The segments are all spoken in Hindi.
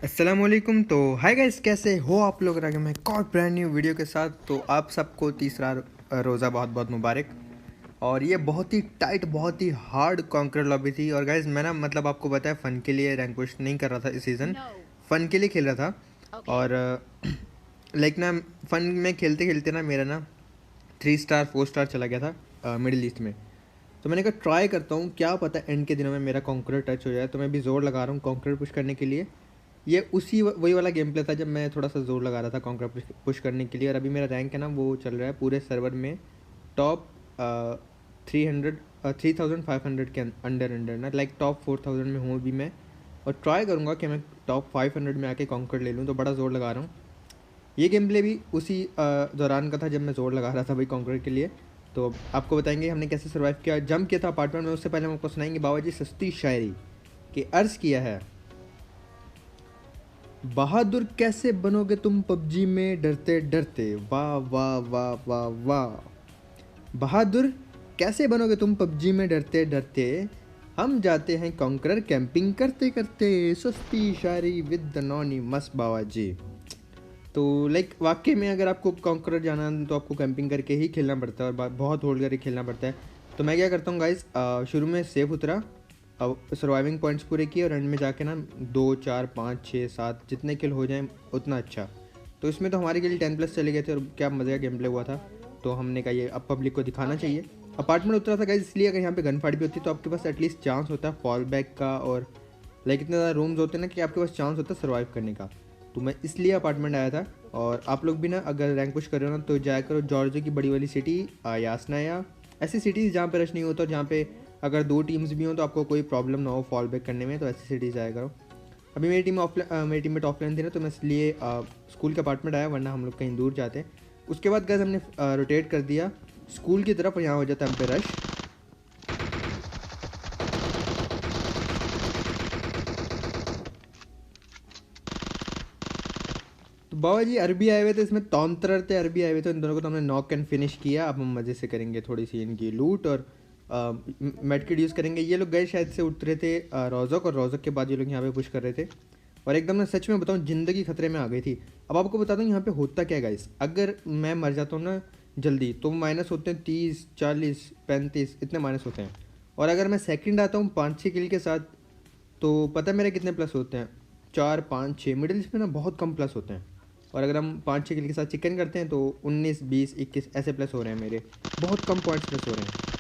अस्सलामुअलैकुम। तो हाय गाइस, कैसे हो आप लोग? रह मैं एक और ब्रांड न्यू वीडियो के साथ। तो आप सबको तीसरा रोज़ा बहुत बहुत मुबारक। और ये बहुत ही टाइट, बहुत ही हार्ड कॉन्कर लॉबी थी। और गाइस मैं ना मतलब आपको बताया फ़न के लिए रैंक पुश नहीं कर रहा था इस सीज़न, फ़न के लिए खेल रहा था। और लाइक ना फ़न में खेलते खेलते ना मेरा ना 3 स्टार 4 स्टार चला गया था मिडिल ईस्ट में। तो मैंने कहा ट्राई करता हूँ, क्या पता एंड के दिनों में मेरा कॉन्करर टच हो जाए। तो मैं भी ज़ोर लगा रहा हूँ कॉन्करर पुश करने के लिए। ये वही वाला गेम प्ले था जब मैं थोड़ा सा ज़ोर लगा रहा था कॉन्करर पुश करने के लिए। और अभी मेरा रैंक है ना वो चल रहा है पूरे सर्वर में टॉप 300 3500 के अंडर अंडर ना, लाइक टॉप 4000 में हूँ अभी मैं। और ट्राई करूँगा कि मैं टॉप 500 में आके कॉन्कर ले लूँ। तो बड़ा ज़ोर लगा रहा हूँ। ये गेम प्ले भी उसी दौरान का था जब मैं ज़ोर लगा रहा था भाई कॉन्कर के लिए। तो आपको बताएंगे हमने कैसे सर्वाइव किया, जंप किया था अपार्टमेंट में। उससे पहले हम आपको सुनाएंगे बाबा जी सस्ती शायरी कि अर्ज़ किया है, बहादुर कैसे बनोगे तुम पबजी में डरते डरते। वाह वाह वाह वाह वाह। बहादुर कैसे बनोगे तुम पबजी में डरते डरते, हम जाते हैं कॉन्करर कैंपिंग करते करते। सस्ती शायरी विद द नॉनी मस्त बाबा जी। तो लाइक वाकई में अगर आपको कॉन्करर जाना है तो आपको कैंपिंग करके ही खेलना पड़ता है और बहुत होल्ड करके खेलना पड़ता है। तो मैं क्या करता हूँ गाइस, शुरू में सेफ उतरा, अब सर्वाइविंग पॉइंट्स पूरे किए और एंड में जाके ना 2 4 5 6 7 जितने किल हो जाएं उतना अच्छा। तो इसमें तो हमारे किल 10+ चले गए थे और क्या मज़े का गेम प्ले हुआ था। तो हमने कहा ये अब पब्लिक को दिखाना चाहिए। अपार्टमेंट उतरा था गाइस इसलिए, अगर यहाँ पे गन फाइट भी होती तो आपके पास एटलीस्ट चांस होता है फॉल बैक का। और लाइक इतने ज़्यादा रूम्स होते हैं ना कि आपके पास चांस होता है सर्वाइव करने का। तो मैं इसलिए अपार्टमेंट आया था। और आप लोग भी ना अगर रैंक पुश कर रहे हो ना तो जाया करो जॉर्जिया की बड़ी वाली सिटी यासना, या ऐसी सिटीज़ जहाँ पे रश नहीं होता और जहाँ पे अगर 2 टीम्स भी हों तो आपको कोई प्रॉब्लम ना हो फॉल बैक करने में। तो ऐसी सिटीज़ जाया करो। अभी मेरी टीम में ऑफलाइन थी ना, तो मैं इसलिए स्कूल के अपार्टमेंट आया, वरना हम लोग कहीं दूर जाते। उसके बाद गैस हमने रोटेट कर दिया स्कूल की तरफ, यहाँ हो जाता है हम पे रश। तो बाबा जी अरबी आए हुए थे, इसमें तौंतरते अरबी आए हुए थे, इन दोनों को तो हमने नॉक एंड फिनिश किया। अब हम मज़े से करेंगे थोड़ी सी इनकी लूट और मेडकिट यूज़ करेंगे। ये लोग गए शायद से उतरे थे रोज़क, और रोज़क के बाद ये लोग यहाँ पे पुश कर रहे थे। और एकदम ना सच में बताऊँ ज़िंदगी खतरे में आ गई थी। अब आपको बताता हूँ यहाँ पे होता क्या है गाइस, अगर मैं मर जाता हूँ ना जल्दी तो माइनस होते हैं 30 40 35 इतने माइनस होते हैं। और अगर मैं सेकंड आता हूँ 5 6 किल के साथ तो पता है मेरे कितने प्लस होते हैं? 4 5 6। मिडिल में ना बहुत कम प्लस होते हैं। और अगर हम 5 6 किल के साथ चिकन करते हैं तो 19 20 21 ऐसे प्लस हो रहे हैं मेरे, बहुत कम पॉइंट्स प्लस हो रहे हैं।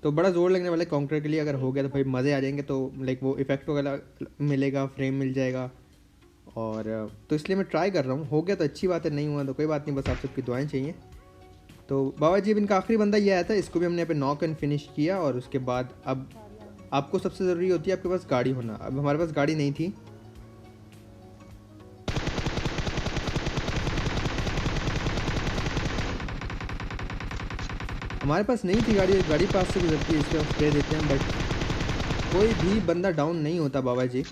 तो बड़ा जोर लगने वाला है काउंटर के लिए। अगर हो गया तो भाई मज़े आ जाएंगे। तो लाइक वो इफेक्ट वगैरह मिलेगा, फ्रेम मिल जाएगा। और तो इसलिए मैं ट्राई कर रहा हूँ। हो गया तो अच्छी बात है, नहीं हुआ तो कोई बात नहीं, बस आप सबकी दुआएं चाहिए। तो बाबा जी अब इनका आखिरी बंदा ये आया था, इसको भी हमने यहाँ पे नॉक एंड फिनिश किया। और उसके बाद अब आपको सबसे ज़रूरी होती है आपके पास गाड़ी होना। अब हमारे पास गाड़ी नहीं थी। हमारे पास नहीं थी गाड़ी, गाड़ी पास से गुजरती है इसलिए हम स्प्रे देते हैं, बट कोई भी बंदा डाउन नहीं होता बाबा जी।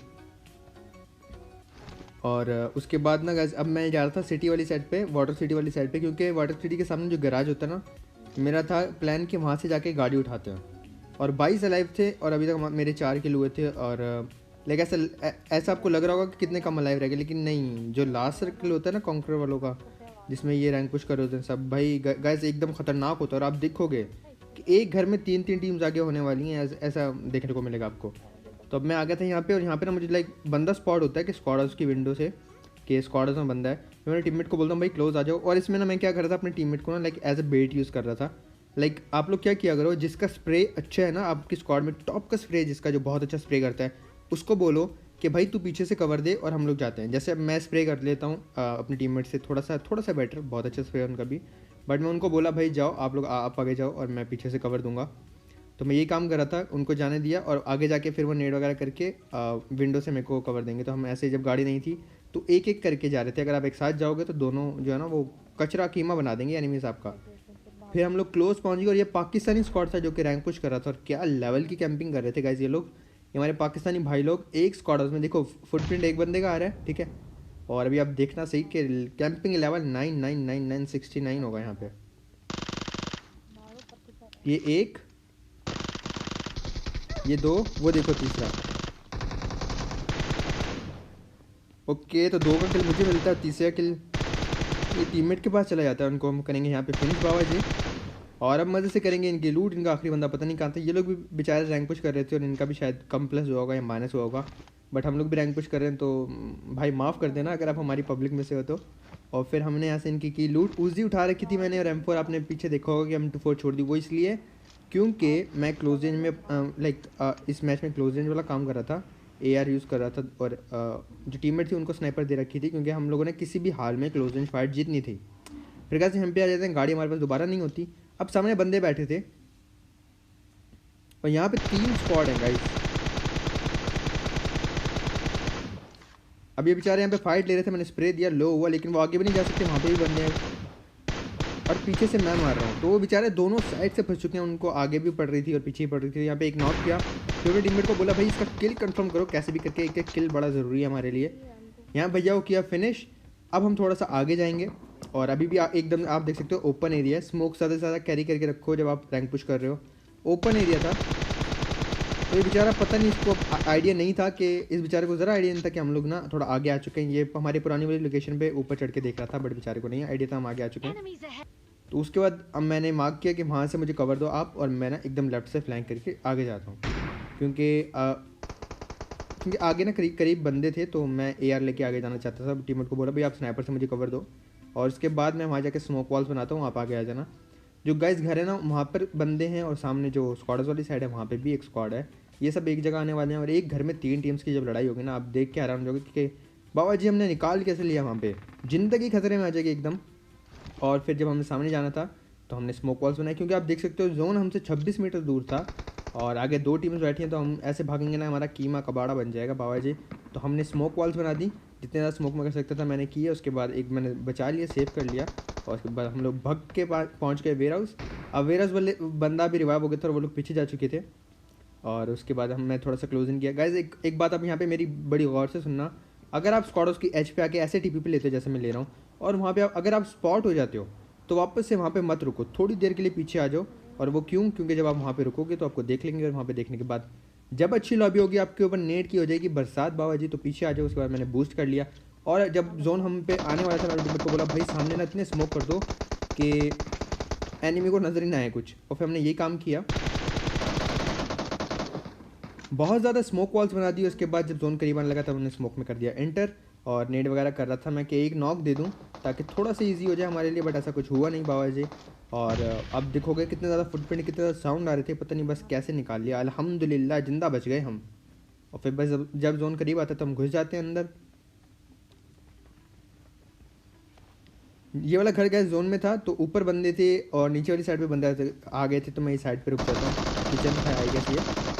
और उसके बाद ना गाइस अब मैं जा रहा था सिटी वाली साइड पे, वाटर सिटी वाली साइड पे, क्योंकि वाटर सिटी के सामने जो गैराज होता है ना, मेरा था प्लान कि वहाँ से जाके गाड़ी उठाते हैं। और 22 अलाइव थे और अभी तक मेरे 4 किल हुए थे। और लाइक ऐसा आपको लग रहा होगा कि कितने कम अलाइव रह गए, लेकिन नहीं, जो लास्ट सर्कल होता है ना कॉन्करर वालों का, जिसमें ये रैंक पुश कर होते हैं सब, भाई गाइस एकदम खतरनाक होता है। और आप देखोगे कि एक घर में 3 3 टीम्स आगे होने वाली हैं, ऐसा देखने को मिलेगा आपको। तो अब मैं आ गया था यहाँ पे, और यहाँ पे ना मुझे लाइक बंदा स्पॉट होता है कि स्क्वाड हाउस की विंडो से कि स्क्वाड हाउस में बंदा है। मैं मेरे टीममेट को बोलता हूँ भाई क्लोज आ जाओ। और इसमें ना मैं क्या कर रहा था, अपने टीममेट को ना like as a bat use कर रहा था। लाइक आप लोग क्या किया करो, जिसका स्प्रे अच्छा है ना आपकी स्क्वाड में, टॉप का स्प्रे जिसका जो बहुत अच्छा स्प्रे करता है, उसको बोलो कि भाई तू पीछे से कवर दे और हम लोग जाते हैं। जैसे अब मैं स्प्रे कर लेता हूँ अपने टीममेट से थोड़ा सा बेटर, बहुत अच्छा स्प्रे है उनका भी। बट मैं उनको बोला भाई जाओ आप लोग, आप आगे जाओ और मैं पीछे से कवर दूंगा। तो मैं यही काम कर रहा था, उनको जाने दिया और आगे जाके फिर वो नेड वगैरह करके विंडो से मेरे को कवर देंगे। तो हम ऐसे जब गाड़ी नहीं थी तो एक एक करके जा रहे थे। अगर आप एक साथ जाओगे तो दोनों जो है ना वो कचरा कीमा बना देंगे एनिमीज आपका। फिर हम लोग क्लोज पहुंच गए और ये पाकिस्तानी स्क्वाड था जो कि रैंक पुश कर रहा था। और क्या लेवल की कैंपिंग कर रहे थे गाइस ये लोग, ये हमारे पाकिस्तानी भाई लोग। एक स्क्वाड हाउस में देखो फुटप्रिंट एक बंदे का आ रहा है, ठीक है। और अभी आप देखना सही कि कैंपिंग लेवल 999969 होगा यहाँ पे। ये एक, ये दो, वो देखो तीसरा। ओके, तो 2 का किल मुझे मिलता है, तीसरा किल ये टीममेट के पास चला जाता है। उनको हम करेंगे यहाँ पे फिनिश बाबा जी, और अब मज़े से करेंगे इनकी लूट। इनका आखिरी बंदा पता नहीं कहाँ था। ये लोग भी बेचारे रैंक पुश कर रहे थे और इनका भी शायद कम प्लस हुआ होगा या माइनस हुआ होगा, बट हम लोग भी रैंक पुश कर रहे हैं, तो भाई माफ़ कर देना अगर आप हमारी पब्लिक में से हो तो। और फिर हमने यहाँ से इनकी की लूट। उजी उठा रखी थी मैंने, और M4 आपने पीछे देखा होगा कि M24 छोड़ दी। वो इसलिए क्योंकि मैं क्लोज रेंज में इस मैच में क्लोज रेंज वाला काम कर रहा था, AR यूज़ कर रहा था, और जो टीममेट थी उनको स्नाइपर दे रखी थी, क्योंकि हम लोगों ने किसी भी हाल में क्लोज रेंज फाइट जीतनी थी। फिर कैसे हम पे आ जाते हैं, गाड़ी हमारे पास दोबारा नहीं होती। अब सामने बंदे बैठे थे और यहाँ पे 3 स्क्वाड हैं गाइस। अब ये बेचारे यहाँ पे फाइट ले रहे थे, मैंने स्प्रे दिया, लो हुआ, लेकिन वो आगे भी नहीं जा सकते, वहाँ पे भी बंदे हैं और पीछे से मैं मार रहा हूँ। तो वो बेचारे दोनों साइड से फंस चुके हैं, उनको आगे भी पड़ रही थी और पीछे भी पड़ रही थी। यहाँ पे एक नॉक किया, फिर मेरे टीममेट को बोला भाई इसका किल कंफर्म करो कैसे भी करके, एक किल बड़ा ज़रूरी है हमारे लिए। यहाँ भैया वो किया फिनिश। अब हम थोड़ा सा आगे जाएंगे, और अभी भी एकदम आप देख सकते हो ओपन एरिया है। स्मोक ज़्यादा से ज़्यादा कैरी करके रखो जब आप रैंक पुश कर रहे हो। ओपन एरिया था, तो ये बेचारा पता नहीं, इसको आइडिया नहीं था कि इस बेचारे को ज़रा आइडिया नहीं था कि हम लोग ना थोड़ा आगे आ चुके हैं। ये हमारी पुरानी वाली लोकेशन पे ऊपर चढ़ के देख रहा था, बट बेचारे को नहीं आइडिया था हम आगे आ चुके हैं। तो उसके बाद अब मैंने मार्क किया कि वहाँ से मुझे कवर दो आप, और मैं ना एकदम लेफ्ट से फ्लैंक करके आगे जाता हूँ, क्योंकि आगे ना करीब करीब बंदे थे, तो मैं AR लेके आगे जाना चाहता था। टीममेट को बोला भाई आप स्नाइपर से मुझे कवर दो, और उसके बाद मैं वहाँ जाके स्मोक वॉल्स बनाता हूँ, आप आगे आ जाना। जो गाइस घर है ना वहाँ पर बंदे हैं, और सामने जो स्क्वाड्स वाली साइड है वहाँ पे भी एक स्क्वाड है। ये सब एक जगह आने वाले हैं, और एक घर में 3 टीम्स की जब लड़ाई होगी ना, आप देख के हैरान हो जाओगे कि बाबा जी हमने निकाल कैसे लिया, वहाँ पे ज़िंदगी खतरे में आ जाएगी एकदम। और फिर जब हमें सामने जाना था तो हमने स्मोक वॉल्स बनाए, क्योंकि आप देख सकते हो जोन हमसे 26 मीटर दूर था, और आगे 2 टीम्स बैठी हैं, तो हम ऐसे भागेंगे ना हमारा कीमा कबाड़ा बन जाएगा बाबा जी। तो हमने स्मोक वॉल्स बना दी, जितने ज़्यादा स्मोक में कर सकता था मैंने किया। उसके बाद एक मैंने बचा लिया, सेव कर लिया, और उसके बाद हम लोग भग के पास पहुँच गए वेयर हाउस। अब वेयर हाउस वाले बंदा भी रिवाइव हो गया था, और वो लोग पीछे जा चुके थे। और उसके बाद हमने थोड़ा सा क्लोजिंग किया। गाइज एक बात आप यहाँ पे मेरी बड़ी गौर से सुनना, अगर आप स्क्वाड्स की एच पे आके ऐसे TP पे लेते हो जैसे मैं ले रहा हूँ, और वहाँ पे अगर आप स्पॉट हो जाते हो तो वापस से वहाँ पे मत रुको, थोड़ी देर के लिए पीछे आ जाओ। और वो क्यों, क्योंकि जब आप वहाँ पे रुकोगे तो आपको देख लेंगे, और वहाँ पे देखने के बाद जब अच्छी लॉबी होगी, आपके ऊपर नेट की हो जाएगी बरसात बाबा जी, तो पीछे आ जाओ। उसके बाद मैंने बूस्ट कर लिया, और जब जोन हम पे आने वाला था मैंने को बोला भाई सामने ना इतने स्मोक कर दो कि एनिमी को नज़र ही ना आए कुछ, और फिर हमने यही काम किया। बहुत ज़्यादा स्मोक वॉल्स बना दी। उसके बाद जब जोन करीब आने लगा तब हमने स्मोक में कर दिया एंटर, और नेट वगैरह कर रहा था मैं कि एक नॉक दे दूं ताकि थोड़ा सा इजी हो जाए हमारे लिए, बट ऐसा कुछ हुआ नहीं बाबा जी। और अब देखोगे कितने ज़्यादा फुटप्रिंट, कितने ज़्यादा साउंड आ रहे थे, पता नहीं बस कैसे निकाल लिया, अल्हम्दुलिल्लाह जिंदा बच गए हम। और फिर बस जब जोन करीब आता तो हम घुस जाते हैं अंदर। ये वाला घर गए जोन में था, तो ऊपर बंदे थे और नीचे वाली साइड पे बंदे आ गए थे, तो मैं इस साइड पे रुक जाता हूँ। किचन था आई गेस ये।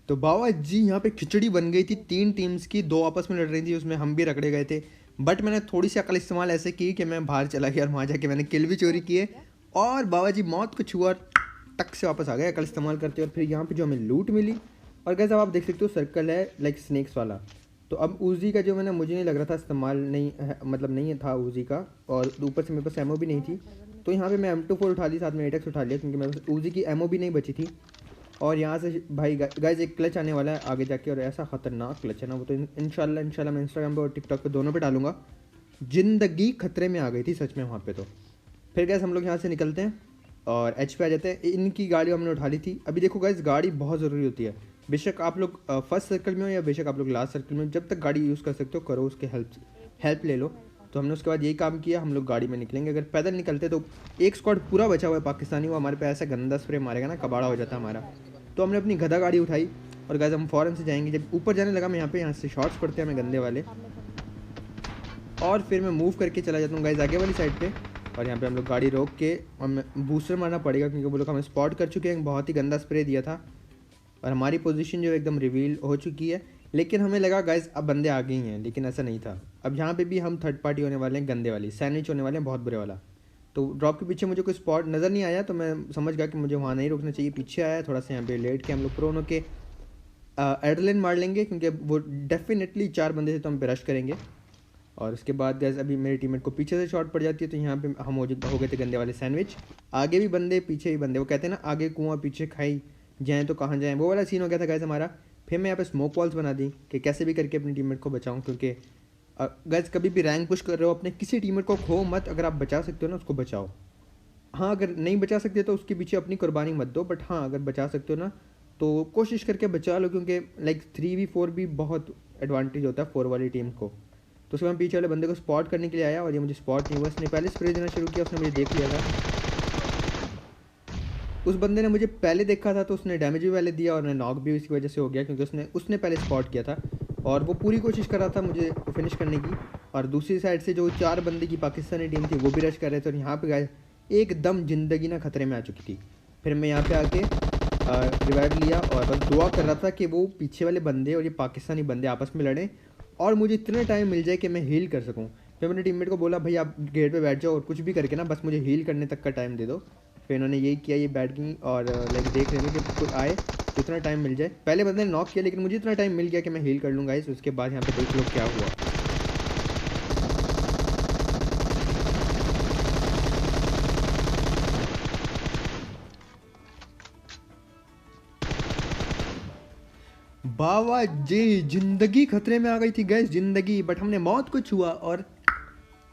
तो बाबा जी यहाँ पे खिचड़ी बन गई थी 3 टीम्स की, 2 आपस में लड़ रही थी, उसमें हम भी रगड़े गए थे। बट मैंने थोड़ी सी अकल इस्तेमाल ऐसे की कि मैं बाहर चला गया और वहाँ जाके मैंने किल भी चोरी किए, और बाबा जी मौत को छुआ, टक से वापस आ गए अकल इस्तेमाल करते। और फिर यहाँ पे जो हमें लूट मिली, और कैसे आप देख सकते हो सर्कल है लाइक स्नेक्स वाला। तो अब उजी का जो मैंने, मुझे नहीं लग रहा था इस्तेमाल नहीं मतलब नहीं था उजी का, और ऊपर से मेरे पास एमओ भी नहीं थी, तो यहाँ पे मैं M24 उठा ली, साथ में एटेक्स उठा लिया, क्योंकि मेरे पास उजी की एमओ भी नहीं बची थी। और यहाँ से भाई गाइज एक क्लच आने वाला है आगे जाके, और ऐसा ख़तरनाक क्लच है ना वो, तो इंशाल्लाह मैं इंस्टाग्राम पे और टिकटॉक पे दोनों पे डालूंगा। ज़िंदगी खतरे में आ गई थी सच में वहाँ पे। तो फिर गैस हम लोग यहाँ से निकलते हैं और एच पे आ जाते हैं। इनकी गाड़ी हमने उठा ली थी। अभी देखो गाइज गाड़ी बहुत ज़रूरी होती है, बेशक आप लोग फर्स्ट सर्कल में हो या बेशक आप लोग लास्ट सर्कल में, जब तक गाड़ी यूज़ कर सकते हो करो, उसके हेल्प ले लो। तो हमने उसके बाद यही काम किया, हम लोग गाड़ी में निकलेंगे। अगर पैदल निकलते तो एक स्क्वाड पूरा बचा हुआ है पाकिस्तानी, वो हमारे पे ऐसा गंदा स्प्रे मारेगा ना, कबाड़ा हो जाता हमारा। तो हमने अपनी गधा गाड़ी उठाई और गाइस हम फ़ौरन से जाएंगे। जब ऊपर जाने लगा मैं यहाँ से शॉट्स पड़ते हैं हमें गंदे वाले, और फिर मैं मूव करके चला जाता हूँ गाइस आगे वाली साइड पे। और यहाँ पे हम लोग गाड़ी रोक के हमें बूस्टर मारना पड़ेगा, क्योंकि वो लोग हमें स्पॉट कर चुके हैं, बहुत ही गंदा स्प्रे दिया था, और हमारी पोजीशन जो एकदम रिवील हो चुकी है। लेकिन हमें लगा गाइस अब बंदे आ गए हैं, लेकिन ऐसा नहीं था। अब यहाँ पे भी हम थर्ड पार्टी होने वाले हैं, गंदे वाली सैंडविच होने वाले हैं, बहुत बुरे वाला। तो ड्रॉप के पीछे मुझे कोई स्पॉट नज़र नहीं आया, तो मैं समझ गया कि मुझे वहाँ नहीं रुकना चाहिए, पीछे आया थोड़ा सा, यहाँ पे लेट के हम लोग प्रोन होके एड्रेनलिन मार लेंगे क्योंकि वो डेफिनेटली 4 बंदे से तो हम पे रश करेंगे। और उसके बाद गैस अभी मेरे टीममेट को पीछे से शॉट पड़ जाती है, तो यहाँ पे हम हो गए थे गंदे वाले सैंडविच। आगे भी बंदे पीछे भी बंदे, वो कहते हैं ना आगे कुआं पीछे खाई जाएँ तो कहाँ जाएँ, वो वाला सीन हो गया था गैस हमारा। फिर मैं यहाँ पे स्मोक वॉल्स बना दी कि कैसे भी करके अपने टीममेट को बचाऊँ, क्योंकि गैस कभी भी रैंक पुश कर रहे हो अपने किसी टीममेट को खो मत, अगर आप बचा सकते हो ना उसको बचाओ। हाँ अगर नहीं बचा सकते तो उसके पीछे अपनी कुर्बानी मत दो, बट हाँ अगर बचा सकते हो ना तो कोशिश करके बचा लो, क्योंकि लाइक 3v4 भी बहुत एडवांटेज होता है 4 वाली टीम को। तो उसके बाद पीछे वाले बंदे को स्पॉट करने के लिए आया और ये मुझे स्पॉट नहीं हुआ, उसने पहले स्प्रे देना शुरू किया, उसने मुझे देख लिया था। उस बंदे ने मुझे पहले देखा था तो उसने डैमेज भी पहले दिया और मैं नॉक भी इसकी वजह से हो गया, क्योंकि उसने पहले स्पॉट किया था और वो पूरी कोशिश कर रहा था मुझे फिनिश करने की। और दूसरी साइड से जो 4 बंदे की पाकिस्तानी टीम थी वो भी रश कर रहे थे और यहाँ पे गाइस एकदम ज़िंदगी ना खतरे में आ चुकी थी। फिर मैं यहाँ पे आके रिवाइव लिया और बस दुआ कर रहा था कि वो पीछे वाले बंदे और ये पाकिस्तानी बंदे आपस में लड़ें और मुझे इतना टाइम मिल जाए कि मैं हील कर सकूं। फिर मैंने टीममेट को बोला भाई आप गेट पे बैठ जाओ और कुछ भी करके ना बस मुझे हील करने तक का टाइम दे दो। फिर इन्होंने यही किया, ये बैठ गई और लाइक देख रहे थे कि कोई आए तो इतना टाइम मिल जाए। पहले बंदे ने नॉक किया लेकिन मुझे इतना टाइम मिल गया कि मैं हील कर लूँगा इस। उसके बाद यहाँ पे देख लो क्या हुआ। बाबा जी जिंदगी खतरे में आ गई थी गैस, जिंदगी, बट हमने मौत को छुआ और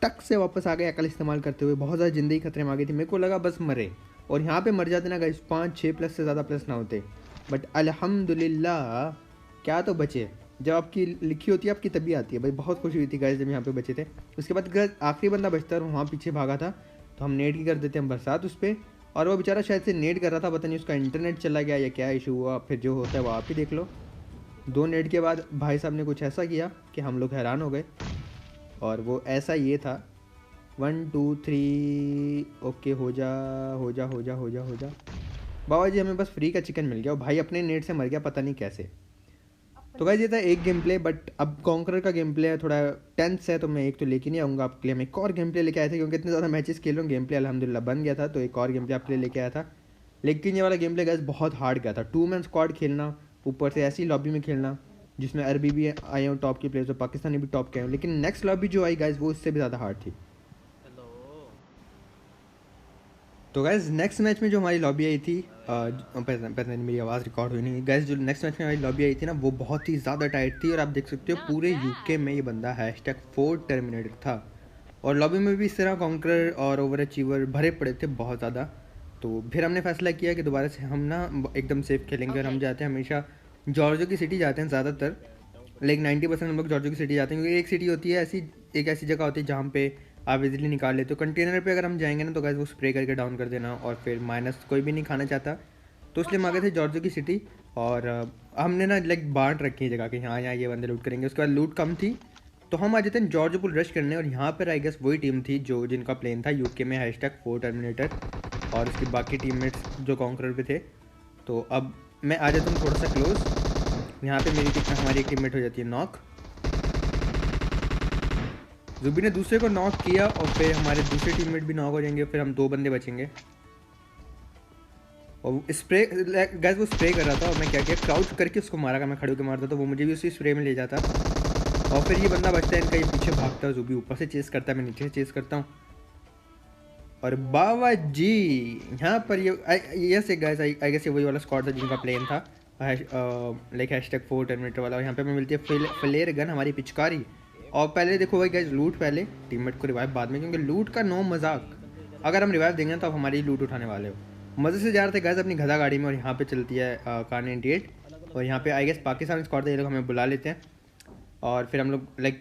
टक से वापस आ गए अकल इस्तेमाल करते हुए। बहुत ज़्यादा ज़िंदगी खतरे में आ गई थी, मेरे को लगा बस मरे और यहाँ पे मर जाते ना गाइस 5-6 प्लस से ज़्यादा प्लस ना होते, बट अल्हम्दुलिल्लाह क्या तो बचे। जब आपकी लिखी होती है आपकी तभी आती है भाई। बहुत खुशी हुई थी गाइस जब यहाँ पे बचे थे। उसके बाद गाइस आखिरी बंदा बचता और वहाँ पीछे भागा था, तो हम नेट की कर देते हैं बरसात उस पर, और वो बेचारा शायद से नेट कर रहा था, पता नहीं उसका इंटरनेट चला गया या क्या इशू हुआ। फिर जो होता है वो आप ही देख लो। 2 नेट के बाद भाई साहब ने कुछ ऐसा किया कि हम लोग हैरान हो गए, और वो ऐसा ये था 1 2 3 ओके हो जा हो जा हो जा हो जा हो जा। बाबा जी हमें बस फ्री का चिकन मिल गया और भाई अपने नेट से मर गया पता नहीं कैसे। तो गाइस ये था एक गेम प्ले, बट अब कॉन्करर का गेम प्ले है थोड़ा टेंस है, तो मैं एक तो लेके नहीं आऊँगा आपके लिए। हम एक और गेम प्ले लेके आए थे क्योंकि इतने ज़्यादा मैचेस खेल रहा हूँ, गेम प्ले अल्हम्दुलिल्लाह बन गया था, तो एक और गेम प्ले आपके लिए लेके आया था। लेकिन ये वाला गेम प्ले गाइस बहुत हार्ड गया था। 2 मैन स्क्वाड खेलना, ऊपर से ऐसी लॉबी में खेलना जिसमें अरबी भी आए हों टॉप के प्लेयर्स और पाकिस्तानी भी टॉप के आए हों, लेकिन नेक्स्ट लॉबी जो आई गाइस वो इससे भी ज़्यादा हार्ड थी। तो गाइस नेक्स्ट मैच में जो हमारी लॉबी आई थी पता नहीं मेरी आवाज़ रिकॉर्ड हुई नहीं गाइस। जो नेक्स्ट मैच में हमारी लॉबी आई थी ना वो बहुत ही ज़्यादा टाइट थी, और आप देख सकते हो पूरे यूके में ये बंदा #4 टर्मिनेटेड था, और लॉबी में भी इस तरह कॉन्करर और ओवर अचीवर भरे पड़े थे बहुत ज़्यादा। तो फिर हमने फैसला किया कि दोबारा से हम ना एकदम सेफ खेलेंगे, और हम जाते हैं हमेशा जॉर्जो की सिटी जाते हैं ज़्यादातर, लाइक 90% हम लोग जॉर्जो की सिटी जाते हैं, क्योंकि एक सिटी होती है ऐसी, एक ऐसी जगह होती है जहाँ पे आप इजीली निकाल लेते हो। कंटेनर पे अगर हम जाएंगे ना तो गाइस वो स्प्रे करके डाउन कर देना, और फिर माइनस कोई भी नहीं खाना चाहता, तो इसलिए हम आ गए थे जॉर्जो की सिटी। और हमने ना लाइक बांट रखी है जगह कि यहाँ ये बंदे लूट करेंगे। उसके बाद लूट कम थी तो हम आ जाते हैं जॉर्जो पुल रश करने, और यहाँ पर आई गेस वही टीम थी जो जिनका प्लेन था यूके में #4 टर्मिनेटर, और उसकी बाकी टीममेट्स जो कॉन्करर पे थे। तो अब मैं आ जाता हूँ थोड़ा सा क्लोज, यहाँ पे हमारी एक टीममेट हो जाती है नॉक। जुबी ने दूसरे को नॉक किया और फिर हमारे दूसरे टीममेट भी नॉक हो जाएंगे, फिर हम 2 बंदे बचेंगे। और स्प्रे गैस वो स्प्रे कर रहा था और मैं क्या किया क्राउच करके उसको मारा, मैं खड़े होकर मारता तो वो मुझे भी उसी स्प्रे में ले जाता, और फिर ये बंदा बचता है इनका, ये पीछे भागता है, जुबी ऊपर से चेस करता है, मैं नीचे से चेस करता हूँ। और बाबा जी यहाँ पर ये से गैस आई गेस ये वही वाला स्क्वाड था जिनका प्लेन था लाइक #4 टर्मिनेटर वाला। यहाँ पे हमें मिलती है फ्लेयर गन, हमारी पिचकारी। और पहले देखो भाई गैस लूट पहले, टीममेट को रिवाइव बाद में, क्योंकि लूट का नो मजाक, अगर हम रिवाइव देंगे तो आप हमारी लूट उठाने वाले हो। मज़े से जा रहे थे गैस अपनी गधा गाड़ी में, और यहाँ पे चलती है कार 98, और यहाँ पे आई गेस पाकिस्तान स्क्वाड था, ये लोग हमें बुला लेते हैं। और फिर हम लोग लाइक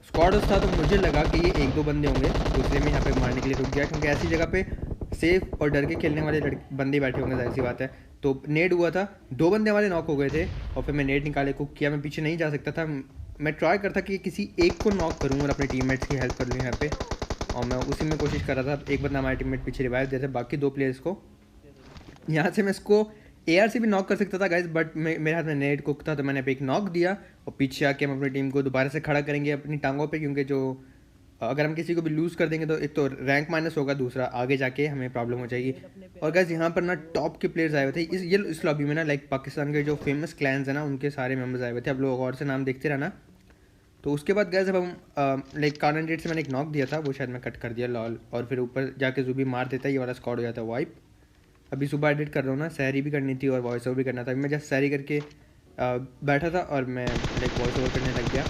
स्क्वाड था तो मुझे लगा कि ये 1-2 बंदे होंगे, दूसरे में यहाँ पे मारने के लिए रुक गया, क्योंकि ऐसी जगह पे सेफ और डर के खेलने वाले बंदे बैठे होंगे, जाहिर सी बात है। तो नेट हुआ था, 2 बंदे हमारे नॉक हो गए थे, और फिर मैं नेट निकाले कुक किया, मैं पीछे नहीं जा सकता था, मैं ट्राई करता कि किसी एक को नॉक करूँ और अपने टीममेट्स की हेल्प कर लूँ यहाँ पे, और मैं उसी में कोशिश कर रहा था। एक बंदा हमारे टीममेट पीछे रिवाइव देते, बाकी 2 प्लेयर्स को यहाँ से मैं इसको AR से भी नॉक कर सकता था गाइस, बट मेरे हाथ में नेट कुक था, तो मैंने एक नॉक दिया, और पीछे आके हम अपनी टीम को दोबारा से खड़ा करेंगे अपनी टांगों पे, क्योंकि जो अगर हम किसी को भी लूज़ कर देंगे तो एक तो रैंक माइनस होगा, दूसरा आगे जाके हमें प्रॉब्लम हो जाएगी। और गाइस यहाँ पर ना टॉप के प्लेयर्स आए हुए थे इस लॉबी में ना, लाइक पाकिस्तान के जो फेमस क्लैंस हैं ना उनके सारे मेम्बर्स आए हुए थे। आप लोग और से नाम देखते रहना। तो उसके बाद गाइस अब हम लाइक कार्नर से मैंने एक नॉक दिया था, वो शायद मैं कट कर दिया लॉल, और फिर ऊपर जाके जुबी मार देता, ये वाला स्क्वाड हो जाता वाइप। अभी सुबह एडिट कर रहा हूँ ना, सहरी भी करनी थी और वॉइस ओवर भी करना था। मैं जस्ट सहरी करके बैठा था और मैं लाइक वॉइस ओवर करने लग गया,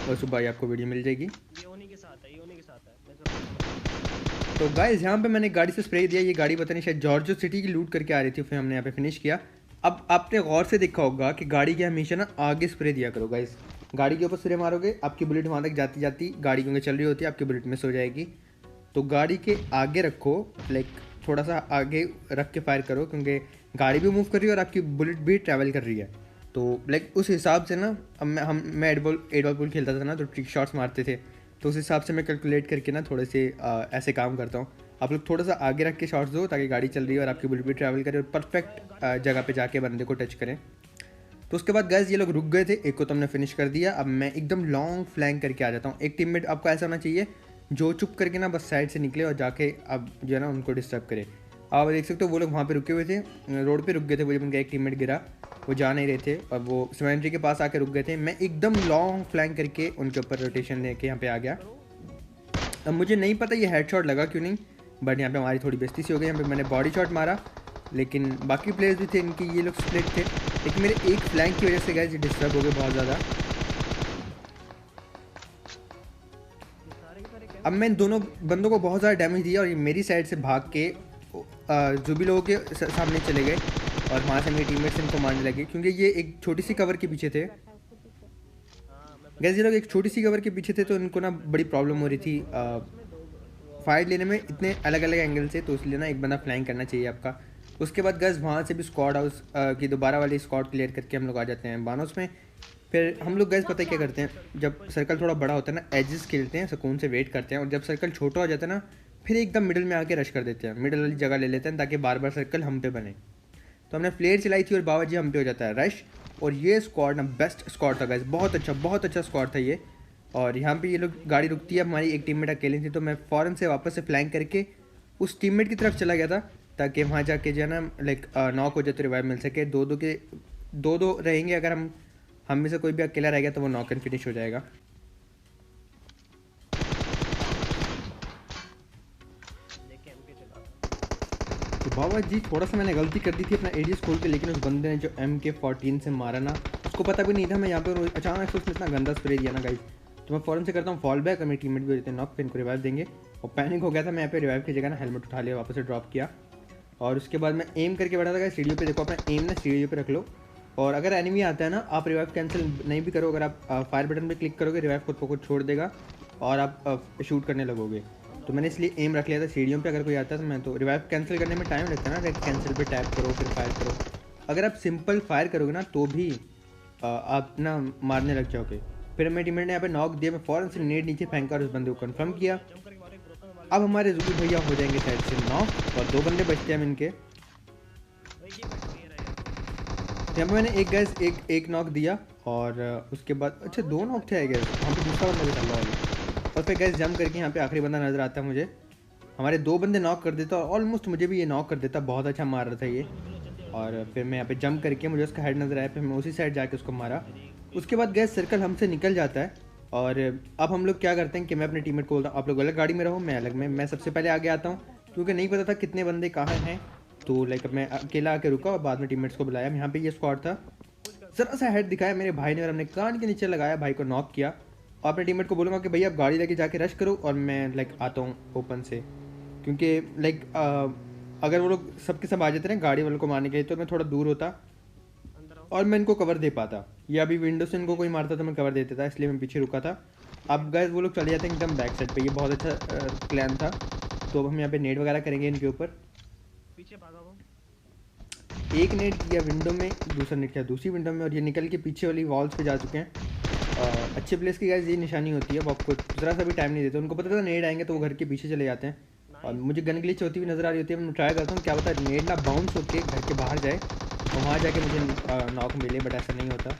और सुबह ही आपको वीडियो मिल जाएगी। ये होने के साथ है, ये होने के साथ है। तो गाइस यहाँ पे मैंने गाड़ी से स्प्रे दिया, ये गाड़ी पता नहीं शायद जॉर्जियो सिटी की लूट करके आ रही थी, फिर हमने यहाँ पे फिनिश किया। अब आपने गौर से देखा होगा कि गाड़ी के हमेशा ना आगे स्प्रे दिया करो गाइस। गाड़ी के ऊपर स्प्रे मारोगे, आपकी बुलेट वहाँ तक जाती जाती गाड़ी क्योंकि चल रही होती है, आपकी बुलेट मिस हो जाएगी। तो गाड़ी के आगे रखो, लाइक थोड़ा सा आगे रख के फायर करो, क्योंकि गाड़ी भी मूव कर रही है और आपकी बुलेट भी ट्रैवल कर रही है। तो लाइक उस हिसाब से ना, अब मैं एट बॉल पुल खेलता था ना, तो ट्रिक शॉट्स मारते थे, तो उस हिसाब से मैं कैलकुलेट करके ना थोड़े से ऐसे काम करता हूँ। आप लोग थोड़ा सा आगे रख के शॉट्स दो ताकि गाड़ी चल रही है और आपकी बुलेट भी ट्रैवल करे और परफेक्ट जगह पे जाके बंदे को टच करें। तो उसके बाद गाइस ये लोग रुक गए थे, एक को तो हमने फिनिश कर दिया। अब मैं एकदम लॉन्ग फ्लैंक करके आ जाता हूँ। एक टीममेट आपको ऐसा होना चाहिए जो चुप करके ना बस साइड से निकले और जाके अब जो है ना उनको डिस्टर्ब करे। आप देख सकते हो वो लोग वहाँ पे रुके हुए थे, रोड पे रुक गए थे। वो जब उनका एक टीममेट गिरा, वो जा नहीं रहे थे और वो सिमेंट्री के पास आके रुक गए थे। मैं एकदम लॉन्ग फ्लैंक करके उनके ऊपर रोटेशन लेके यहाँ पे आ गया। अब मुझे नहीं पता ये हेडशॉट लगा क्यों नहीं, बट यहाँ पे हमारी थोड़ी बेइज्जती सी हो गई। यहाँ पे मैंने बॉडी शॉट मारा, लेकिन बाकी प्लेयर्स भी थे इनकी, ये लोग स्प्लिट थे, लेकिन मेरे एक फ्लैंक की वजह से गाइस डिस्टर्ब हो गए बहुत ज़्यादा। अब मैं इन दोनों बंदों को बहुत ज़्यादा डैमेज दिया और ये मेरी साइड से भाग के जो भी लोगों के सामने चले गए और वहाँ से मेरे टीममेट्स इनको मारने लगे, क्योंकि ये एक छोटी सी कवर के पीछे थे। गाइस ये लोग एक छोटी सी कवर के पीछे थे, तो इनको ना बड़ी प्रॉब्लम हो रही थी फाइट लेने में इतने अलग अलग एंगल से, तो इसलिए ना एक बंदा फ्लैंक करना चाहिए आपका। उसके बाद गाइस वहाँ से भी स्क्वाड हाउस की दोबारा वाली स्क्वाड क्लियर करके हम लोग आ जाते हैं बानोस में। फिर हम लोग गाइस पता है क्या करते हैं, जब सर्कल थोड़ा बड़ा होता है ना, एजेस खेलते हैं, सुकून से वेट करते हैं, और जब सर्कल छोटा हो जाता है ना, फिर एकदम मिडिल में आके रश कर देते हैं, मिडिल वाली जगह ले लेते हैं ताकि बार बार सर्कल हम पे बने। तो हमने फ्लेयर चलाई थी और बाबा जी हम पे हो जाता है रश। और ये स्क्वाड ना बेस्ट स्क्वाड था गाइस, बहुत अच्छा स्क्वाड था ये। और यहाँ पे ये लोग गाड़ी रुकती है, हमारी एक टीममेट अकेली थी, तो मैं फ़ौरन से वापस से फ्लैंक करके उस टीममेट की तरफ चला गया था ताकि वहाँ जाके जो है ना लाइक नॉक हो जाए तो रिवाइव मिल सके। दो रहेंगे, अगर हम में से कोई भी अकेला रह गया तो वो नॉक एंड फिनिश हो जाएगा। तो बाबा जी थोड़ा सा मैंने गलती कर दी थी अपना एडीएस खोल के, लेकिन उस बंदे ने जो MK14 से मारा ना, उसको पता भी नहीं था मैं यहाँ पे, अचानक से उसने इतना गंदा स्प्रे दिया ना गाइस। तो मैं फ़ौरन से करता हूँ फॉल बैक और मेरी टीममेट भी हो जाते हैं नॉक, फिर इनको रिवाइव देंगे। और पैनिक हो गया था मैं यहाँ पे, रिवाइव की जगह ना हेलमेट उठा लिया, वापस से ड्रॉप किया, और उसके बाद मैं एम करके बैठा था। सीढ़ियों पे देखो, अपना एम ना सीढ़ियों पे रख लो, और अगर एनिमी आता है ना, आप रिवाइव कैंसिल नहीं भी करो, अगर आप फायर बटन पे क्लिक करोगे रिवाइव खुद को खुद छोड़ देगा और आप शूट करने लगोगे। तो मैंने इसलिए एम रख लिया था सीढ़ियों पे, अगर कोई आता है तो मैं तो रिवाइव कैंसिल करने में टाइम लगता है ना, कैंसिल पे टैप करो फिर फायर करो। अगर आप सिंपल फायर करोगे ना तो भी आप ना मारने लग जाओगे। फिर मेरे टीममेट ने यहाँ पे नॉक दिया, मैं फ़ौरन से नेट नीचे फेंका और उस बंदे को कंफर्म किया। अब हमारे जुबी भैया हो जाएंगे साइड से नॉक और 2 बंदे बचते हैं इनके। यहाँ पे मैंने एक नॉक दिया और उसके बाद अच्छा 2 नॉक थे आई गेस, वहाँ पे दूसरा बंदा भी चल रहा है। और फिर गैस जंप करके यहाँ पे आखिरी बंदा नज़र आता है मुझे, हमारे 2 बंदे नॉक कर देता और ऑलमोस्ट मुझे भी ये नॉक कर देता, बहुत अच्छा मार रहा था ये। और फिर मैं यहाँ पे जंप करके मुझे उसका हेड नज़र आया, फिर मैं उसी साइड जाके उसको मारा। उसके बाद गैस सर्कल हमसे निकल जाता है और अब हम लोग क्या करते हैं कि मैं अपने टीममेट को बोलता हूँ आप लोग अलग गाड़ी में रहो, मैं अलग में। मैं सबसे पहले आगे आता हूँ क्योंकि नहीं पता था कितने बंदे कहाँ हैं, तो लाइक मैं अकेला आके रुका और बाद में टीममेट्स को बुलाया। यहाँ पे ये स्क्वाड था, ज़रा सा हेड दिखाया मेरे भाई ने और हमने कान के नीचे लगाया, भाई को नॉक किया। और अपने टीममेट को बोलूँगा कि भैया आप गाड़ी लेके जाके रश करो और मैं लाइक आता हूँ ओपन से, क्योंकि लाइक अगर वो लोग सबके सब आ जाते हैं गाड़ी वालों को मारने के लिए तो मैं थोड़ा दूर होता और मैं इनको कवर दे पाता, या अभी विंडो से इनको कोई मारता तो मैं कवर देता था, इसलिए मैं पीछे रुका था। अब गाइस वो लोग चले जाते हैं एकदम बैक साइड पे, ये बहुत अच्छा प्लान था। तो अब हम यहाँ पे नेट वगैरह करेंगे इनके ऊपर। पीछे भागा वो, एक नेट किया विंडो में, दूसरा नेट किया दूसरी विंडो में, और ये निकल के पीछे वाली वॉल्स पे जा चुके हैं। अच्छे प्लेस की गाइस ये निशानी होती है, वो आपको ज़रा सा भी टाइम नहीं देते, उनको पता था नेट आएंगे तो वो घर के पीछे चले जाते हैं। और मुझे गन ग्लिच होती हुई नज़र आ रही होती है, मैं ट्राई करता हूँ क्या पता नेट ना बाउंस होके घर के बाहर जाए और वहाँ जाके मुझे नॉक मिले, बट ऐसा नहीं होता।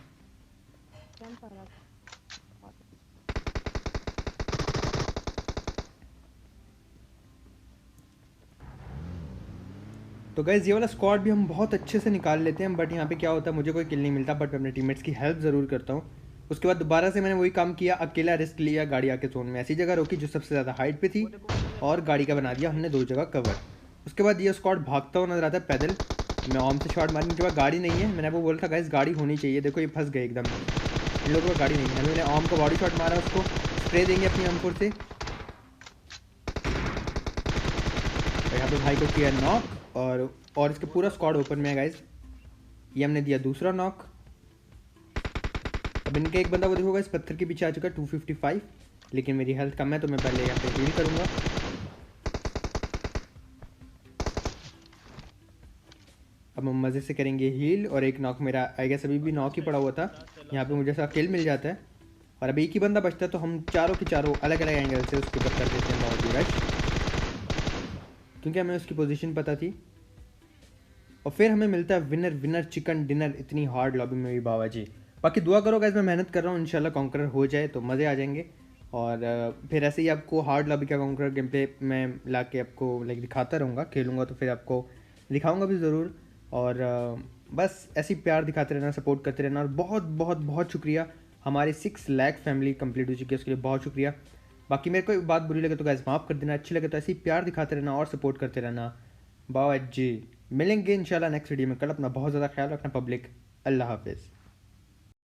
तो गाइज़ ये वाला स्क्वाड भी हम बहुत अच्छे से निकाल लेते हैं, बट यहाँ पे क्या होता है, मुझे कोई किल नहीं मिलता, बट मैं अपने टीममेट्स की हेल्प ज़रूर करता हूँ। उसके बाद दोबारा से मैंने वही काम किया, अकेला रिस्क लिया, गाड़ी आके जोन में ऐसी जगह रोकी जो सबसे ज़्यादा हाइट पे थी, और गाड़ी का बना दिया हमने 2 जगह कवर। उसके बाद ये स्क्वाड भागता हुआ नजर आता है पैदल। मैं ऑम से शॉट मारने के बाद गाड़ी नहीं है, मैंने आपको बोला था गाइस गाड़ी होनी चाहिए। देखो ये फंस गए एकदम, इन लोगों को गाड़ी नहीं है। मैंने ऑम का बॉडी शॉट मारा, उसको स्प्रे देंगे अपनी M4 से। तो यहाँ पे भाई को किया नॉक, और इसके पूरा स्क्वाड ओपन में है गाइस। ये हमने दिया दूसरा नॉक। अब इनका एक बंदा वो देखोगा इस पत्थर के पीछे आ चुका है 255, लेकिन मेरी हेल्थ कम है तो मैं पहले यहाँ पे हील करूँगा। अब हम मज़े से करेंगे हील, और एक नॉक मेरा आई गेस अभी भी नॉक ही पड़ा हुआ था। यहाँ पे मुझे ऐसा किल मिल जाता है, और अब एक ही बंदा बचता है, तो हम चारों के चारों अलग अलग एंगल से उसके ऊपर कर देते हैं बहुत ही रश, क्योंकि हमें उसकी पोजीशन पता थी। और फिर हमें मिलता है विनर विनर चिकन डिनर, इतनी हार्ड लॉबी में भी बाबा जी। बाकी दुआ करो गाइस, मैं मेहनत कर रहा हूँ, इंशाल्लाह कॉन्करर हो जाए तो मज़े आ जाएंगे। और फिर ऐसे ही आपको हार्ड लॉबी का कॉन्करर गेम प्ले मैं ला के आपको लाइक दिखाता रहूँगा, खेलूँगा तो फिर आपको दिखाऊँगा भी ज़रूर। और बस ऐसे ही प्यार दिखाते रहना, सपोर्ट करते रहना। और बहुत बहुत बहुत शुक्रिया, हमारी 6 लाख फैमिली कंप्लीट हो चुकी है, उसके लिए बहुत शुक्रिया। बाकी मेरे को बात बुरी लगे तो गाइस माफ़ कर देना, अच्छी लगे तो ऐसे ही प्यार दिखाते रहना और सपोर्ट करते रहना। बाबा जी मिलेंगे इंशाल्लाह नेक्स्ट वीडियो में कल। अपना बहुत ज़्यादा ख्याल रखना पब्लिक। अल्लाह हाफिज़।